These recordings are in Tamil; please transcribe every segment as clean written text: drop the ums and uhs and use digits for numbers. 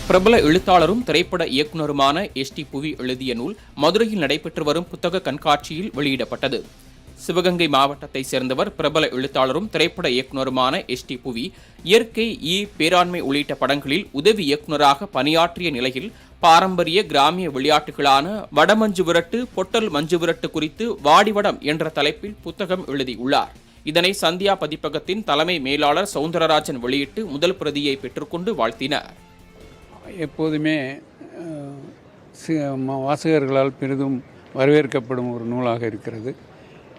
பிரபல எழுத்தாளரும் திரைப்பட இயக்குநருமான எஸ்.டி. புவி எழுதிய நூல் மதுரையில் நடைபெற்று வரும் புத்தக கண்காட்சியில் வெளியிடப்பட்டது. சிவகங்கை மாவட்டத்தைச் சேர்ந்தவர் பிரபல எழுத்தாளரும் திரைப்பட இயக்குநருமான எஸ்.டி. புவி இயற்கை, பேராண்மை உள்ளிட்ட படங்களில் உதவி இயக்குநராக பணியாற்றிய நிலையில் பாரம்பரிய கிராமிய விளையாட்டுகளான வடமஞ்சு விரட்டு, பொட்டல் மஞ்சு விரட்டு குறித்து வாடிவடம் என்ற தலைப்பில் புத்தகம் எழுதியுள்ளார். இதனை சந்தியா பதிப்பகத்தின் தலைமை மேலாளர் சவுந்தரராஜன் வெளியிட்டு முதல் பிரதியை பெற்றுக்கொண்டு வாழ்த்தினார். எப்போதுமே வாசகர்களால் பெரிதும் வரவேற்கப்படும் ஒரு நூலாக இருக்கிறது.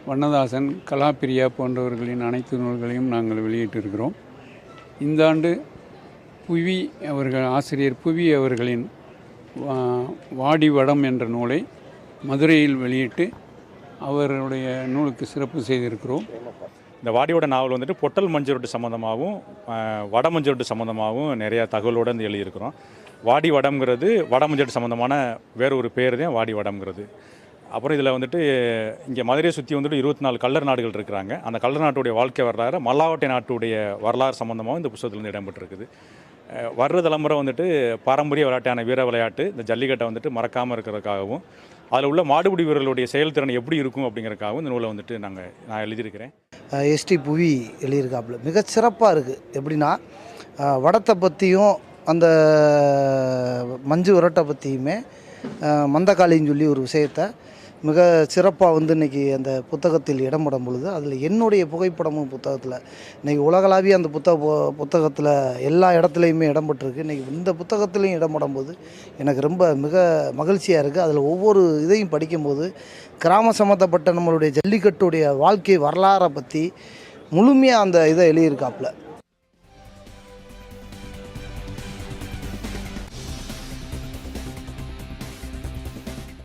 வண்ணதாசன், கலாப்பிரியா போன்றவர்களின் அனைத்து நூல்களையும் நாங்கள் வெளியிட்டிருக்கிறோம். இந்த ஆண்டு புவி அவர்கள் ஆசிரியர் புவி அவர்களின் வாடிவடம் என்ற நூலை மதுரையில் வெளியிட்டு அவருடைய நூலுக்கு சிறப்பு செய்திருக்கிறோம். இந்த வாடியோட நாவல் வந்துட்டு பொட்டல் மஞ்சள் சம்மந்தமாகவும் வட மஞ்சள் சம்மந்தமாகவும் நிறையா தகவலோடு வந்து எழுதியிருக்கிறோம். வாடி வடம்ங்கிறது வடமஞ்சள் சம்மந்தமான வேறு ஒரு பேர் தான் வாடி வடம்ங்கிறது. அப்புறம் இதில் வந்துட்டு இங்கே மதுரையை சுற்றி வந்துட்டு 24 கள்ளர் நாடுகள் இருக்கிறாங்க. அந்த கள்ளர் நாட்டுடைய வாழ்க்கை வரலாறு, மல்லாவட்டை நாட்டுடைய வரலாறு சம்மந்தமாகவும் இந்த புத்தகத்தில் வந்து இடம்பெற்றிருக்குது. வர்ற தலைமுறை வந்துட்டு பாரம்பரிய விளையாட்டான வீர விளையாட்டு இந்த ஜல்லிக்கட்டை வந்துட்டு மறக்காமல் இருக்கிறதுக்காகவும் அதில் உள்ள மாடுபிடி வீரர்களுடைய செயல்திறன் எப்படி இருக்கும் அப்படிங்கிறதுக்காகவும் இந்த நூலை வந்துட்டு நான் எழுதியிருக்கிறேன். எஸ்.டி. புவி எழுதியிருக்காப்புல மிகச்சிறப்பாக இருக்குது. எப்படின்னா வடத்தை பற்றியும் அந்த மஞ்சு விரட்டை பற்றியுமே மந்தகாளின்னு சொல்லி ஒரு விஷயத்தை மிக சிறப்பாக வந்து இன்றைக்கி அந்த புத்தகத்தில் இடம்பெறும் பொழுது அதில் என்னுடைய புகைப்படமும் புத்தகத்தில் இன்றைக்கி உலகளாவிய அந்த புத்தகத்தில் எல்லா இடத்துலையுமே இடம்பெற்றிருக்கு. இன்றைக்கி இந்த புத்தகத்துலேயும் இடம்பெறும் போது எனக்கு ரொம்ப மிக மகிழ்ச்சியாக இருக்குது. அதில் ஒவ்வொரு இதையும் படிக்கும்போது கிராம சம்மந்தப்பட்ட நம்மளுடைய ஜல்லிக்கட்டுடைய வாழ்க்கை வரலாறை பற்றி முழுமையாக அந்த இதை எழுதியிருக்காப்புல.